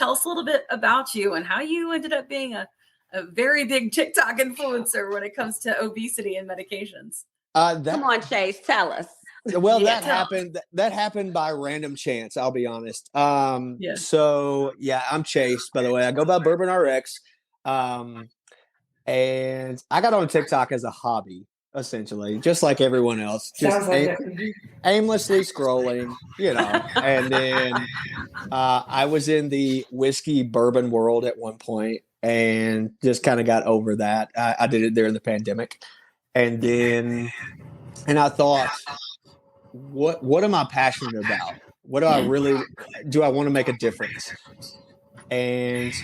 tell us a little bit about you and how you ended up being a very big TikTok influencer when it comes to obesity and medications. Come on, Chase, tell us. Well, that happened by random chance, I'll be honest. So yeah, I'm Chase, by the way. I go by BourbonRx. And I got on TikTok as a hobby, essentially, just like everyone else. Just aimlessly scrolling, and then I was in the whiskey bourbon world at one point and just kind of got over that. I did it during the pandemic. And then I thought, what am I passionate about? What do I want to make a difference? And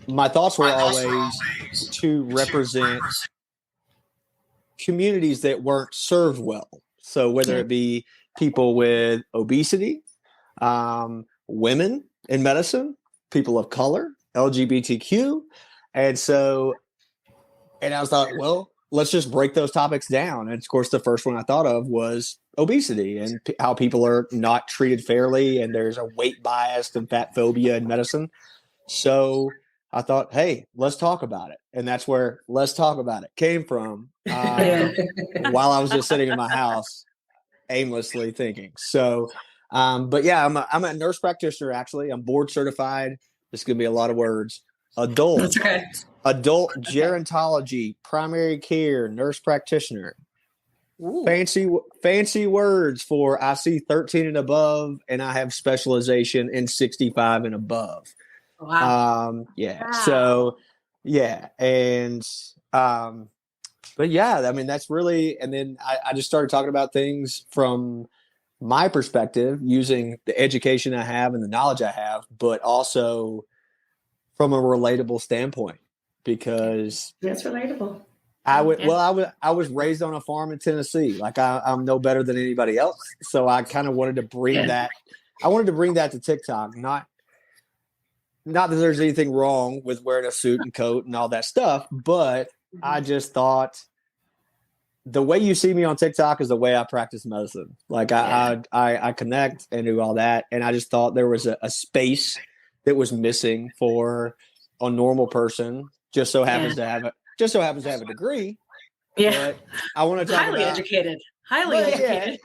my thoughts were always to represent communities that weren't served well. So whether it be people with obesity, women in medicine, people of color, LGBTQ. And I thought, well, let's just break those topics down. And of course, the first one I thought of was obesity and how people are not treated fairly. And there's a weight bias and fat phobia in medicine. So I thought, hey, let's talk about it. And that's where let's talk about it came from while I was just sitting in my house aimlessly thinking. So, but yeah, I'm a nurse practitioner, actually. I'm board certified. This is going to be a lot of words. Adult gerontology, primary care, nurse practitioner. Ooh. Fancy words for I see 13 and above, and I have specialization in 65 and above. Wow. Wow. So yeah. And, but yeah, I mean, that's really, and then I just started talking about things from my perspective, using the education I have and the knowledge I have, but also from a relatable standpoint, because that's relatable. I was raised on a farm in Tennessee. Like I'm no better than anybody else. So I kind of wanted to bring that. I wanted to bring that to TikTok, not that there's anything wrong with wearing a suit and coat and all that stuff, but I just thought the way you see me on TikTok is the way I practice medicine. Like I connect and do all that. And I just thought there was a space that was missing for a normal person. Just so happens to have a degree. Yeah. But I want to talk highly educated. Highly educated.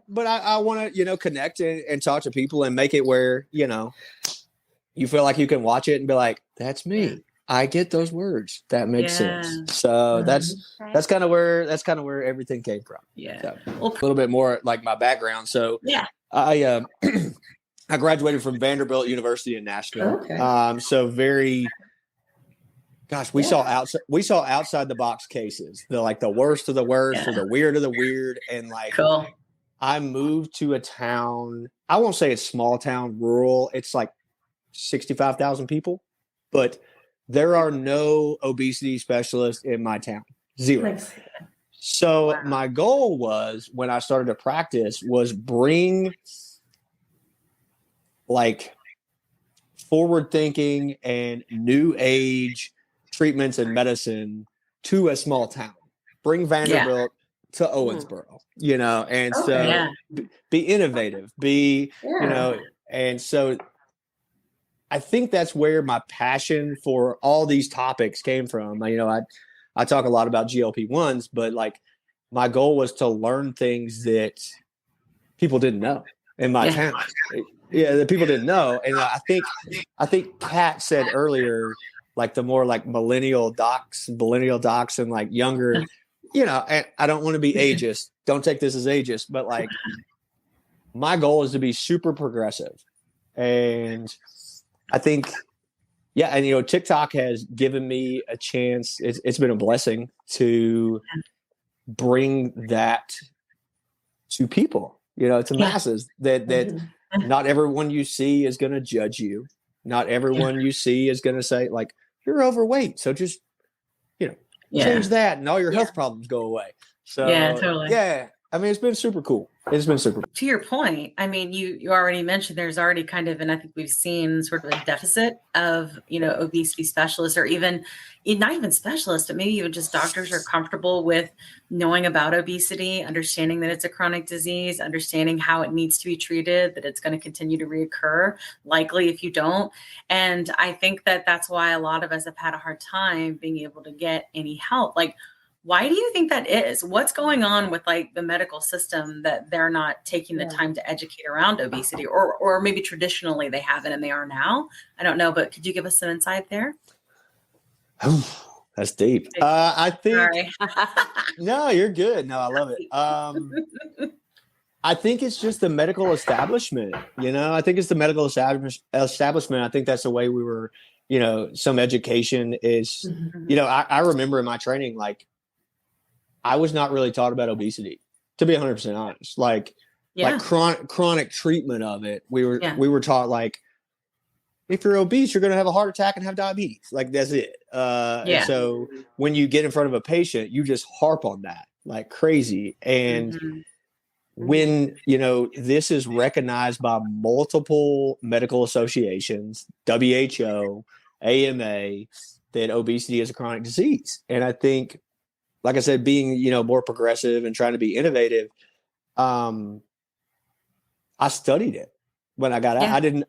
But I want to, connect and talk to people and make it where, you feel like you can watch it and be like, that's me. I get those words. That makes sense. So that's kind of where everything came from. Yeah. So, a little bit more like my background. So I graduated from Vanderbilt University in Nashville. Okay. So we saw outside the box cases, the worst of the worst or the weird of the weird. And cool. I moved to a town. I won't say it's small town, rural. It's like 65,000 people, but there are no obesity specialists in my town. Zero. So my goal was, when I started to practice, was bring forward thinking and new age treatments and medicine to a small town. Bring Vanderbilt to Owensboro, and be innovative, and so I think that's where my passion for all these topics came from. I talk a lot about GLP1s, but my goal was to learn things that people didn't know in my town. Yeah, that people didn't know. And I think Pat said earlier, the more millennial docs and younger, and I don't want to be ageist. Don't take this as ageist, but my goal is to be super progressive. And I think, and TikTok has given me a chance. It's been a blessing to bring that to people, to masses that not everyone you see is going to judge you. Not everyone you see is going to say you're overweight. So just, change that and all your health problems go away. So totally. I mean, it's been super cool. It's been super. To your point, I mean, you already mentioned there's already kind of, and I think we've seen sort of a deficit of, obesity specialists, or even not even specialists, but maybe even just doctors are comfortable with knowing about obesity, understanding that it's a chronic disease, understanding how it needs to be treated, that it's going to continue to reoccur, likely if you don't. And I think that that's why a lot of us have had a hard time being able to get any help. Like, why do you think that is? What's going on with like the medical system that they're not taking the time to educate around obesity, or maybe traditionally they haven't and they are now? I don't know, but could you give us some insight there? That's deep. I think, no, you're good. No, I love it. I think it's just the medical establishment, I think it's the medical establishment. I think that's the way we were, some education is, I remember in my training, like, I was not really taught about obesity, to be 100% honest. Like chronic treatment of it. We were taught, like, if you're obese, you're going to have a heart attack and have diabetes. Like, that's it. And so when you get in front of a patient, you just harp on that like crazy. And when, this is recognized by multiple medical associations, WHO, AMA, that obesity is a chronic disease. And I think, like I said, being, more progressive and trying to be innovative, I studied it when I got out.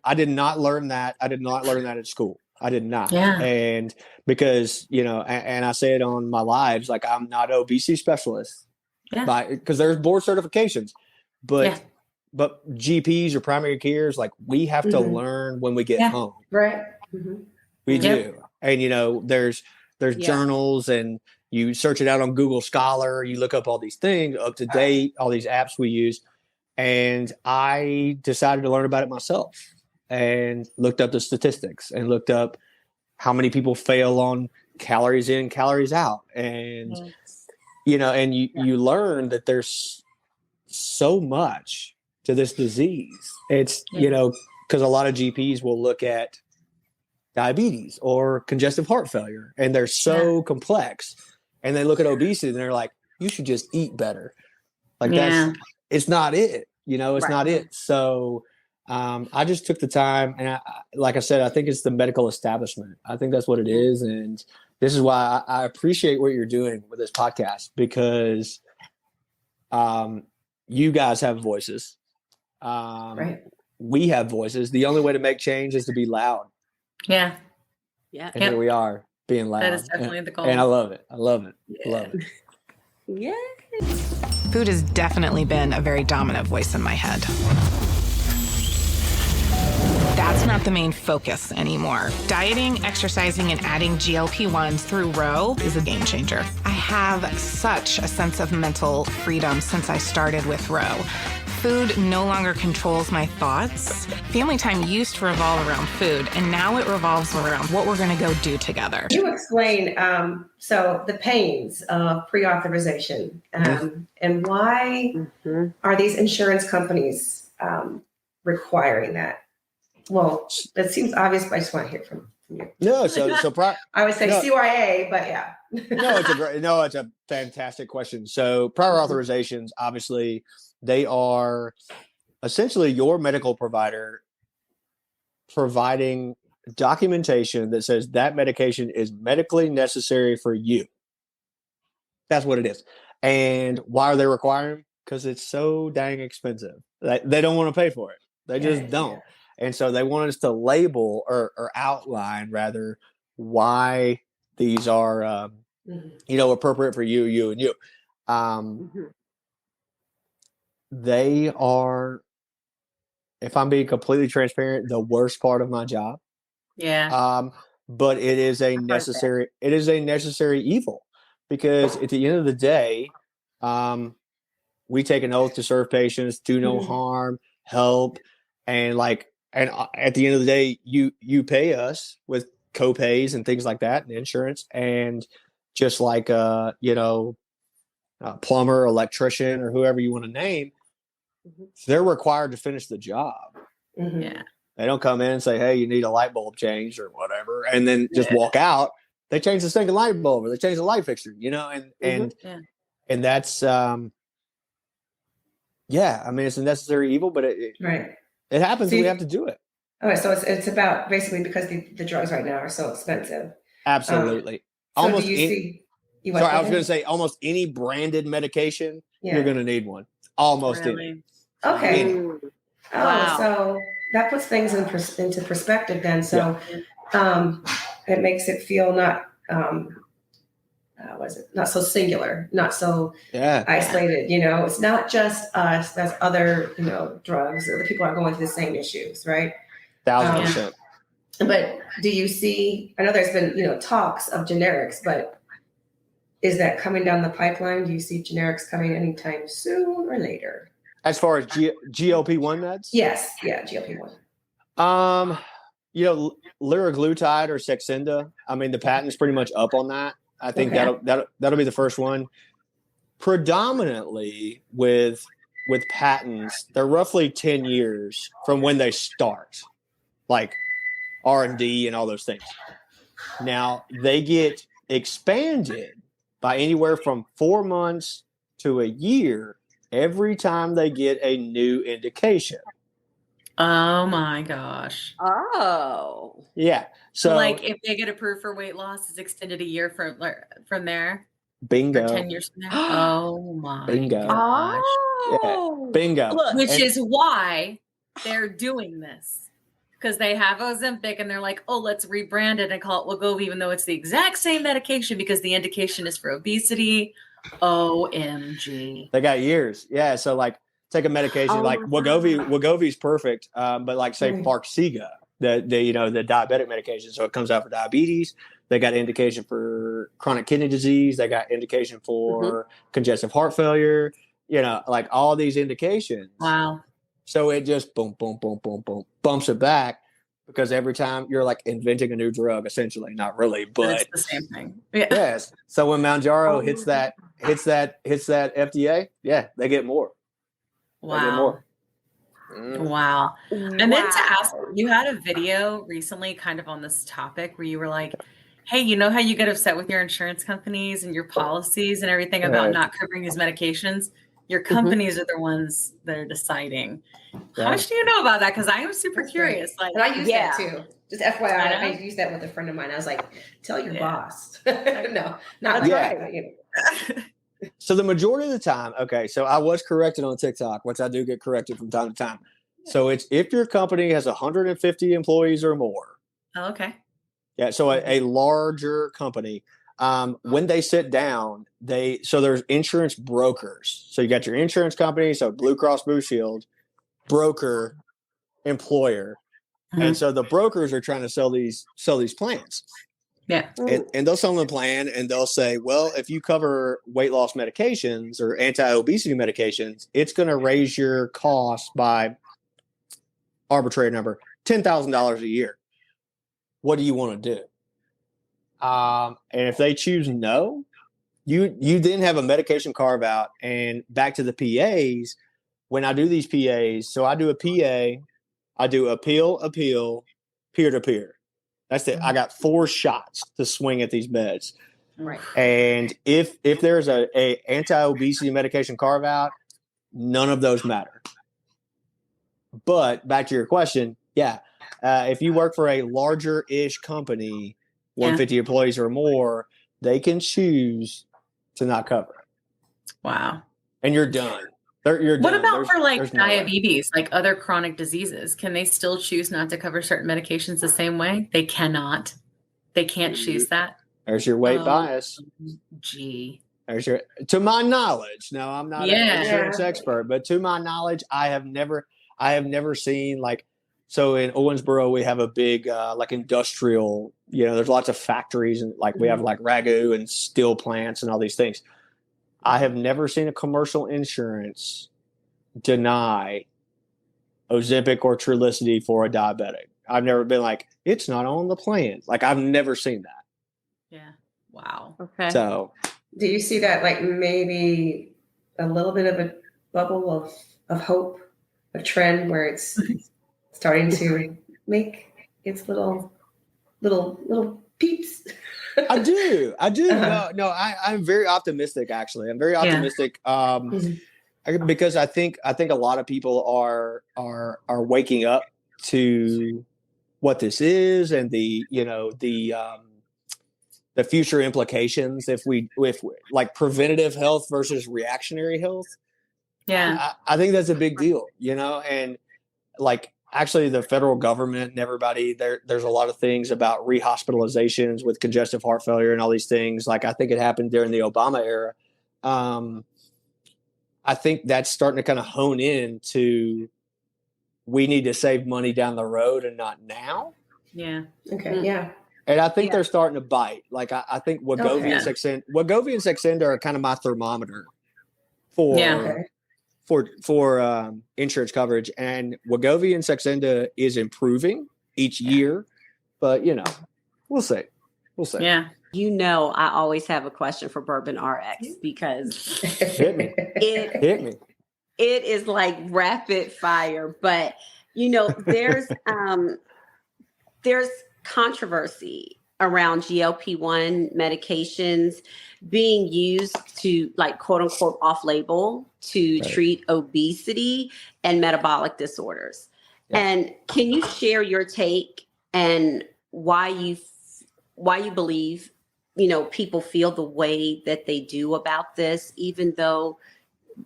I did not learn that. I did not learn that at school. I did not. Yeah. And because, and I say it on my lives, like, I'm not an obesity specialist because there's board certifications, but GPs or primary cares, like, we have to learn when we get home. Right. We do. And, there's journals, and you search it out on Google Scholar, you look up all these things, up to date, all these apps we use. And I decided to learn about it myself and looked up the statistics and looked up how many people fail on calories in, calories out. And, and you learn that there's so much to this disease. It's, because a lot of GPs will look at diabetes or congestive heart failure, and they're so complex. And they look at obesity and they're like, you should just eat better. Like, it's not it, it's not it. So I just took the time, and like I said, I think it's the medical establishment. I think that's what it is. And this is why I appreciate what you're doing with this podcast, because you guys have voices. We have voices. The only way to make change is to be loud. Yeah. And here we are, being loud. That is definitely the goal. And I love it. I love it. Love it. Yay. Food has definitely been a very dominant voice in my head. That's not the main focus anymore. Dieting, exercising, and adding GLP1s through Ro is a game changer. I have such a sense of mental freedom since I started with Ro. Food no longer controls my thoughts. Family time used to revolve around food, and now it revolves around what we're going to go do together. You explain, so the pains of pre-authorization, and why are these insurance companies requiring that? Well, it seems obvious, but I just want to hear from you. No, I would say CYA, but yeah. It's a fantastic question. So prior authorizations, obviously, they are essentially your medical provider providing documentation that says that medication is medically necessary for you. That's what it is. And why are they requiring? Because it's so dang expensive. They don't want to pay for it. They just don't. And so they want us to label or outline, rather, why these are, appropriate for you, and you. They are, if I'm being completely transparent, the worst part of my job. Yeah. But it is a necessary evil, because at the end of the day, we take an oath to serve patients, do no harm, help, and at the end of the day, you pay us with co-pays and things like that, and insurance, and just like a plumber, electrician, or whoever you want to name, they're required to finish the job. Yeah. They don't come in and say, hey, you need a light bulb changed or whatever, and then just walk out. They change the single light bulb, or they change the light fixture, and that's Yeah, I mean, it's a necessary evil, but it happens, and we have to do it. All right, so it's about basically because the drugs right now are so expensive. Absolutely. So do you see? Sorry, I was going to say almost any branded medication, you're going to need one. Almost any. Okay. Any. Wow. So that puts things into perspective then. So it makes it feel not not so singular, not so isolated. It's not just us. There's other drugs. Other people are going through the same issues, right? 1,000%. But do you see? I know there's been talks of generics, but is that coming down the pipeline? Do you see generics coming anytime soon or later? As far as GLP-1 meds? Yes. Yeah, GLP-1. Liraglutide or Saxenda. I mean, the patent's pretty much up on that. I think that'll be the first one. Predominantly with patents, they're roughly 10 years from when they start, like R&D and all those things. Now they get expanded by anywhere from 4 months to a year every time they get a new indication. Oh my gosh. Oh. Yeah. So like if they get approved for weight loss, it's extended a year from there. Bingo. 10 years from there. Oh my Bingo. gosh. Yeah. Bingo. Which is why they're doing this. Because they have Ozempic and they're like, oh, let's rebrand it and call it Wegovy, even though it's the exact same medication because the indication is for obesity. OMG. They got years. Yeah. So like take a medication like Wegovy's perfect. But like say Farxiga, the diabetic medication. So it comes out for diabetes. They got indication for chronic kidney disease. They got indication for congestive heart failure, like all these indications. Wow. So it just boom, boom, boom, boom, boom, bumps it back because every time you're like inventing a new drug, essentially, not really, but it's the same thing. Yeah. Yes. So when Mounjaro hits that FDA, they get more. Wow. They get more. Wow. I meant to ask, you had a video recently kind of on this topic where you were like, hey, you know how you get upset with your insurance companies and your policies and everything about not covering these medications? Your companies are the ones that are deciding. How much do you know about that? Because I am super curious. Like, and I use that too. Just FYI, I used that with a friend of mine. I was like, tell your boss. No, not right. So the majority of the time, so I was corrected on TikTok, which I do get corrected from time to time. So it's if your company has 150 employees or more. Oh, okay. Yeah. So a larger company, when they sit down, there's insurance brokers. So you got your insurance company, so Blue Cross Blue Shield, broker, employer. And so the brokers are trying to sell these plans. Yeah. And they'll sell them a plan and they'll say, well, if you cover weight loss medications or anti-obesity medications, it's going to raise your cost by arbitrary number, $10,000 a year. What do you want to do? And if they choose no, you then have a medication carve out. And back to the PAs, when I do these PAs, so I do a PA, I do appeal, peer-to-peer. That's it. I got 4 shots to swing at these meds. Right. And if there's a anti-obesity medication carve out, none of those matter. But back to your question, if you work for a larger-ish company, 150 employees or more, they can choose to not cover it. Wow. And you're done. You're what done. about for like diabetes, like other chronic diseases? Can they still choose not to cover certain medications the same way? They cannot. They can't choose that. There's your weight bias. Gee. To my knowledge. Now I'm not an insurance expert, but to my knowledge, I have never seen like. So in Owensboro, we have a big like industrial. There's lots of factories and like we have like ragu and steel plants and all these things. I have never seen a commercial insurance deny Ozempic or Trulicity for a diabetic. I've never been like, it's not on the plan. Like I've never seen that. Yeah. Wow. Okay. So do you see that like maybe a little bit of a bubble of hope, a trend where it's starting to make its little peeps? I do. No, I'm very optimistic. Actually, I'm very optimistic. Because I think a lot of people are waking up to what this is and the future implications if like preventative health versus reactionary health. Yeah. I think that's a big deal, and like actually the federal government and everybody there's a lot of things about rehospitalizations with congestive heart failure and all these things. Like I think it happened during the Obama era. I think that's starting to kind of hone in to we need to save money down the road and not now. Yeah. Okay. Yeah. And I think they're starting to bite. Like I think Wegovy and Saxenda are kind of my thermometer for insurance coverage. And Wegovy and Saxenda is improving each year, but we'll see. Yeah. I always have a question for BourbonRx because Hit me. It is like rapid fire, but there's controversy around GLP-1 medications being used to like quote unquote off label to treat obesity and metabolic disorders. Yeah. And can you share your take and why you believe people feel the way that they do about this, even though,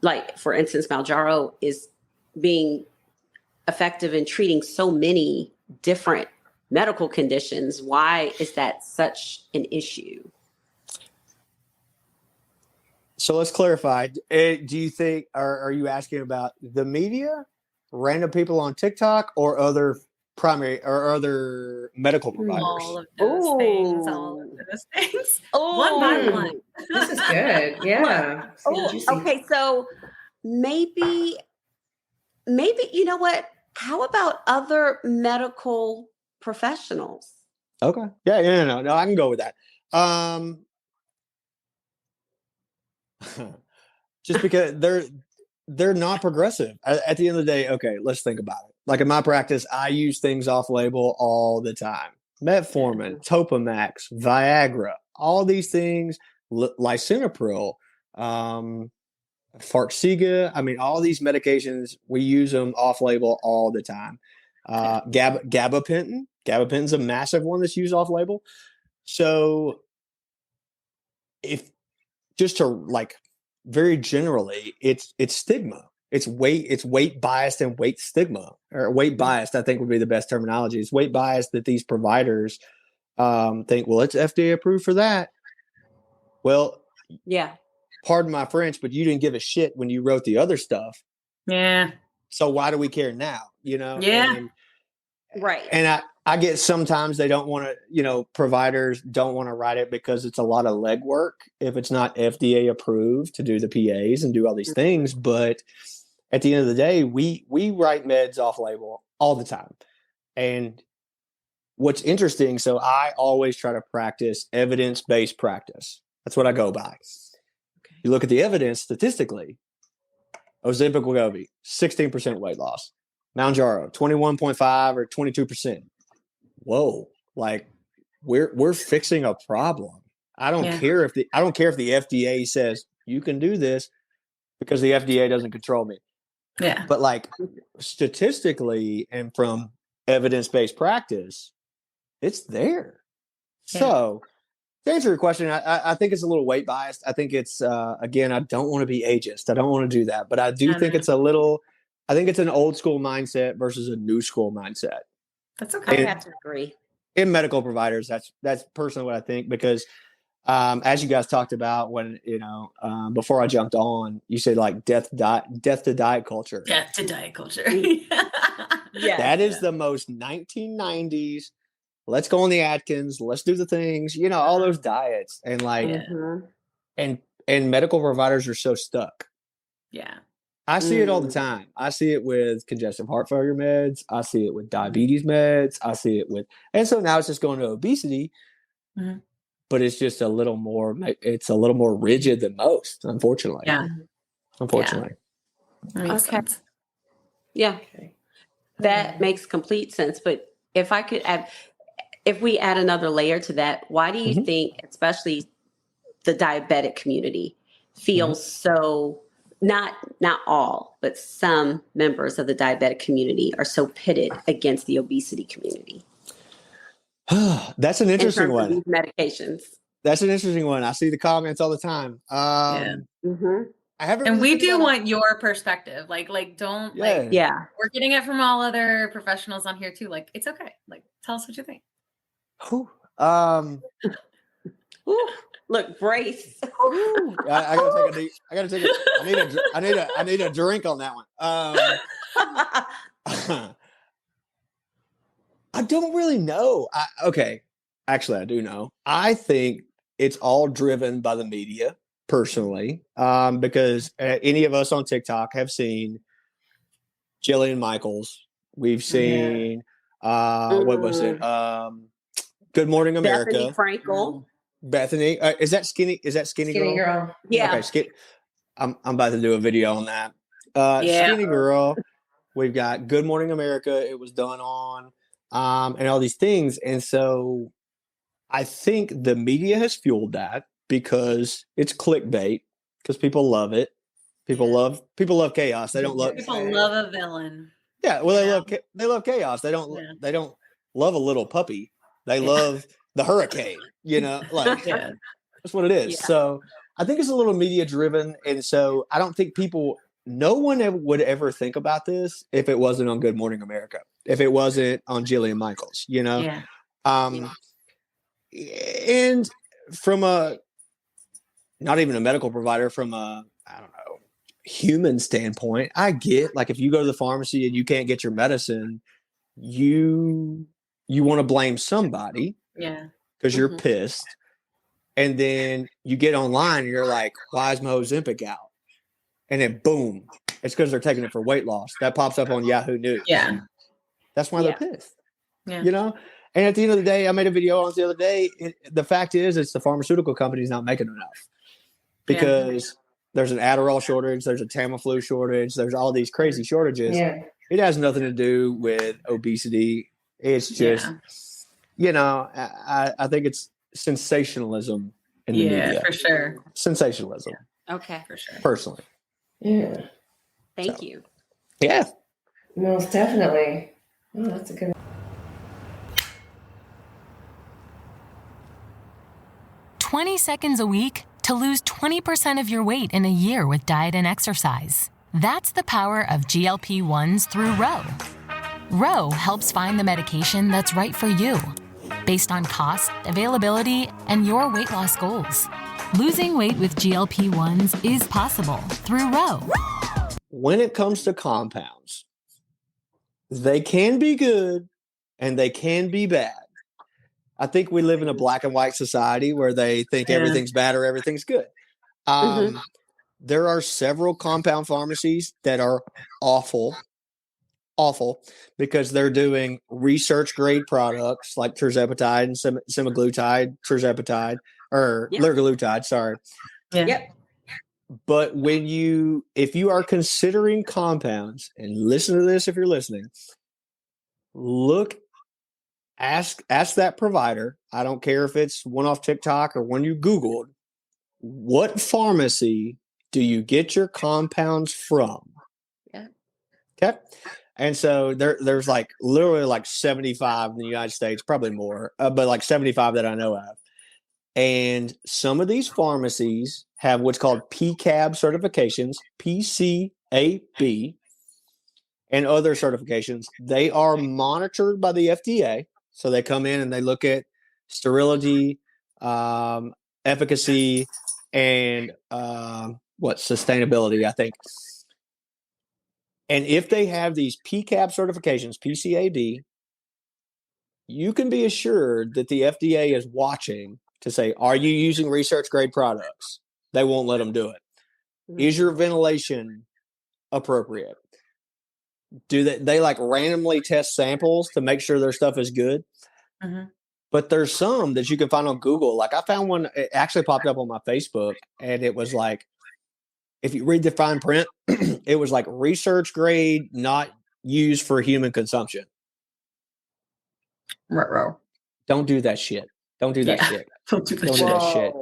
like, for instance, Mounjaro is being effective in treating so many different medical conditions? Why is that such an issue? So let's clarify. Do you think, are you asking about the media, random people on TikTok, or other primary or other medical providers? All of those things. One by one. This is good. Yeah. Okay. So maybe, you know what? How about other medical professionals? Okay. Yeah. No, I can go with that. Just because they're not progressive. At the end of the day, okay, let's think about it. Like in my practice, I use things off label all the time. Metformin, Topamax, Viagra, all these things, lisinopril, Farxiga. I mean, all these medications, we use them off label all the time. Gabapentin. Gabapentin's a massive one that's used off label. So if just to like very generally, it's stigma. It's weight biased and weight stigma, or weight biased, I think would be the best terminology. It's weight biased that these providers think, well, it's FDA approved for that. Well, yeah. Pardon my French, but you didn't give a shit when you wrote the other stuff. Yeah. So why do we care now? Yeah. Right. And I get sometimes they don't want to, providers don't want to write it because it's a lot of legwork if it's not FDA approved to do the PAs and do all these things. But at the end of the day, we write meds off label all the time. And what's interesting, so I always try to practice evidence-based practice. That's what I go by. Okay. You look at the evidence statistically, Ozempic Wegovy, 16% weight loss. Mounjaro, 21.5 or 22%. Whoa, like we're fixing a problem. I don't care if the FDA says you can do this because the FDA doesn't control me. Yeah. But like statistically and from evidence-based practice, it's there. Yeah. So to answer your question, I think it's a little weight biased. I think it's again, I don't want to be ageist. I don't want to do that, but I do think it's I think it's an old school mindset versus a new school mindset. That's okay. I have to agree. In medical providers, that's personally what I think, because as you guys talked about when, before I jumped on, you said like death to diet culture. Death to diet culture. That is the most 1990s. Let's go on the Atkins. Let's do the things, all those diets. And like, and medical providers are so stuck. Yeah. I see it all the time. I see it with congestive heart failure meds. I see it with diabetes meds. I see it and so now it's just going to obesity, but it's just a little more rigid than most, unfortunately. Yeah. Unfortunately. Yeah. That makes sense. Yeah. Okay. That makes complete sense. But if we add another layer to that, why do you think, especially the diabetic community, feels so not all, but some members of the diabetic community are so pitted against the obesity community. That's an interesting in terms one. of these medications. That's an interesting one. I see the comments all the time. Yeah. I haven't. And really we thought do about want your perspective. Like don't like. Yeah. We're getting it from all other professionals on here too. Like, it's okay. Like, tell us what you think. Whew. Ooh, look, brace. I gotta take a deep. I gotta take a. I need a drink on that one. I don't really know. Okay, actually, I do know. I think it's all driven by the media, personally, because any of us on TikTok have seen Jillian Michaels. We've seen what was it? Good Morning America. Bethany Frankel. Bethany, is that skinny? Is that skinny girl? Yeah. Okay, I'm about to do a video on that. Skinny girl. We've got Good Morning America. It was done on, and all these things. And so I think the media has fueled that because it's clickbait, because people love it. People love chaos. They don't love. People love a villain. Yeah, well, they love chaos. They don't love a little puppy. They love the hurricane. Like that's what it is. Yeah. So I think it's a little media driven, and so I don't think no one would ever think about this if it wasn't on Good Morning America, if it wasn't on Jillian Michaels. And from not even a medical provider, from a human standpoint, I get, like, if you go to the pharmacy and you can't get your medicine, you want to blame somebody, because you're pissed, and then you get online and you're like, why is my Ozempic out? And then boom, it's because they're taking it for weight loss. That pops up on Yahoo News. Yeah, that's why they're pissed. Yeah, And at the end of the day, I made a video on it the other day. The fact is, it's the pharmaceutical companies not making enough, because there's an Adderall shortage, there's a Tamiflu shortage, there's all these crazy shortages. Yeah. It has nothing to do with obesity. It's just, I think it's sensationalism in the media. Yeah, for sure. Sensationalism. Okay, for sure. Personally. Yeah. Thank you. Yeah. Most definitely. Oh, that's a good. 20 seconds a week to lose 20% of your weight in a year with diet and exercise. That's the power of GLP-1s through Ro. Ro helps find the medication that's right for you, based on cost, availability, and your weight loss goals. Losing weight with GLP-1s is possible through Ro. When it comes to compounds, they can be good and they can be bad. I think we live in a black and white society where they think everything's bad or everything's good. There are several compound pharmacies that are awful, because they're doing research grade products like tirzepatide and semaglutide, liraglutide, sorry. Yeah. Yep. But if you are considering compounds, and listen to this if you're listening, ask that provider. I don't care if it's one off TikTok or one you Googled. What pharmacy do you get your compounds from? Yeah. Okay. And so there's like literally like 75 in the United States, probably more, but like 75 that I know of. And some of these pharmacies have what's called PCAB certifications, PCAB, and other certifications. They are monitored by the FDA. So they come in and they look at sterility, efficacy, and sustainability, I think. And if they have these PCAB certifications, PCAB, you can be assured that the FDA is watching to say, are you using research grade products? They won't let them do it. Is your ventilation appropriate? Do they like randomly test samples to make sure their stuff is good? But there's some that you can find on Google. Like, I found one, it actually popped up on my Facebook, and it was like, if you read the fine print, it was like research grade, not used for human consumption. Ruh-roh. Don't do that shit. Don't do that shit. Don't do that Don't shit. do that shit.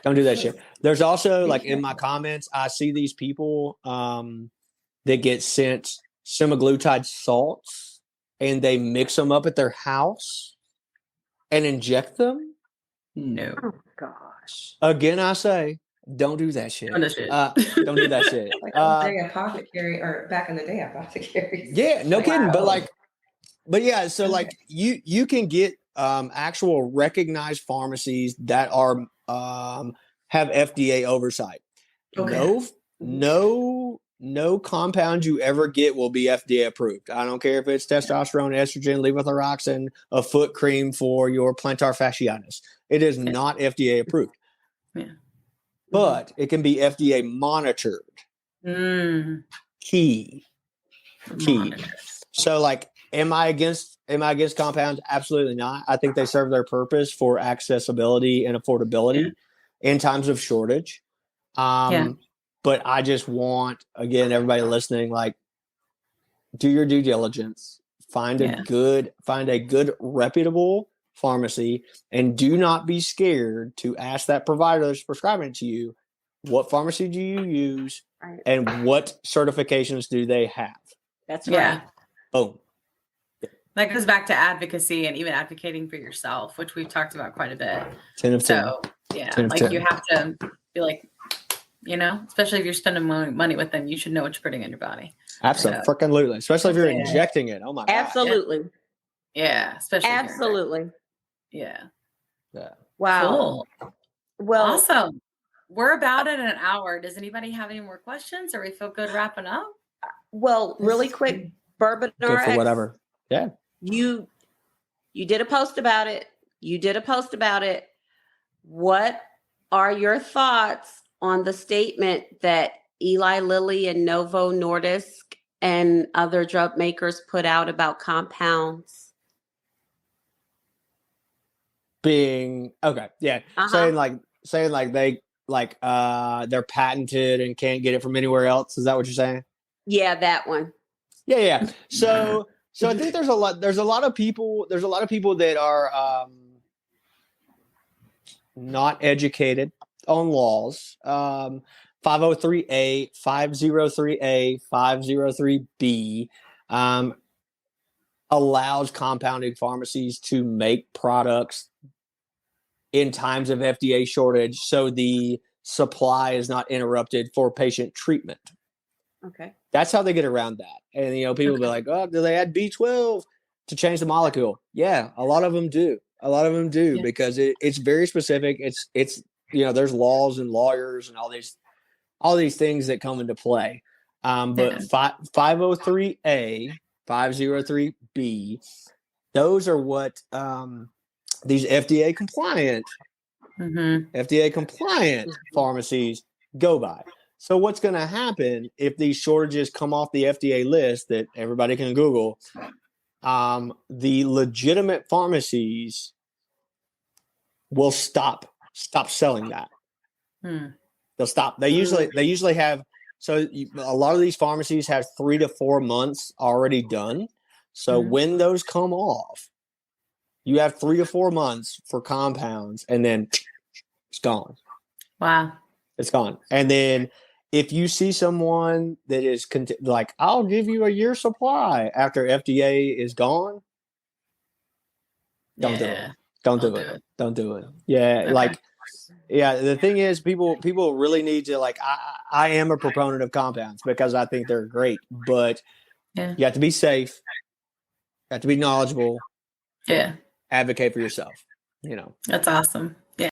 Don't do that shit. There's also like in my comments, I see these people that get sent semaglutide salts and they mix them up at their house and inject them. No. Oh gosh. Again, I say, don't do that shit. Don't do shit. Don't do that shit. Like apothecary, or back in the day, apothecaries. Yeah, no kidding. Wow. But yeah, so like you can get actual recognized pharmacies that are have FDA oversight. Okay. No compound you ever get will be FDA approved. I don't care if it's testosterone, estrogen, levothyroxine, a foot cream for your plantar fasciitis. It is not FDA approved. Yeah. But it can be FDA monitored. Key. So like, am I against compounds? Absolutely not. I think they serve their purpose for accessibility and affordability in times of shortage. But I just want, again, everybody listening, like, do your due diligence, find a good reputable pharmacy, and do not be scared to ask that provider that's prescribing it to you, what pharmacy do you use and what certifications do they have? That's right. Boom. That goes back to advocacy and even advocating for yourself, which we've talked about quite a bit. 10 of 10. So yeah, 10 of like 10. you have to be like, especially if you're spending money with them, you should know what you're putting in your body. Absolutely. Especially if you're injecting it. Oh my God. Absolutely. Yeah. Especially. Absolutely. Yeah. Wow. Cool. Well, awesome. We're about at an hour. Does anybody have any more questions, or we feel good wrapping up? Well, really quick, BourbonRx. Good for whatever. Yeah. You did a post about it. What are your thoughts on the statement that Eli Lilly and Novo Nordisk and other drug makers put out about compounds? Being okay, yeah. Saying they they're patented and can't get it from anywhere else. Is that what you're saying? Yeah, that one. Yeah. So I think there's a lot of people that are not educated on laws. 503A, 503A, 503B allows compounding pharmacies to make products in times of FDA shortage, so the supply is not interrupted for patient treatment. Okay. That's how they get around that. And, people will be like, oh, do they add B12 to change the molecule? Yeah, a lot of them do. Because it's very specific. It's there's laws and lawyers and all these things that come into play. But 503A, 503B, those are what these FDA compliant pharmacies go by. So what's going to happen if these shortages come off the FDA list that everybody can Google? The legitimate pharmacies will stop selling that. They'll stop. They usually have. So a lot of these pharmacies have 3 to 4 months already done. So when those come off, you have 3 to 4 months for compounds, and then it's gone. Wow. It's gone. And then if you see someone that is like, I'll give you a year supply after FDA is gone, don't do it. Don't do it. Yeah. Okay. The thing is, people really need to, like, I am a proponent of compounds because I think they're great, but you have to be safe. You have to be knowledgeable. Yeah. Advocate for yourself. That's awesome.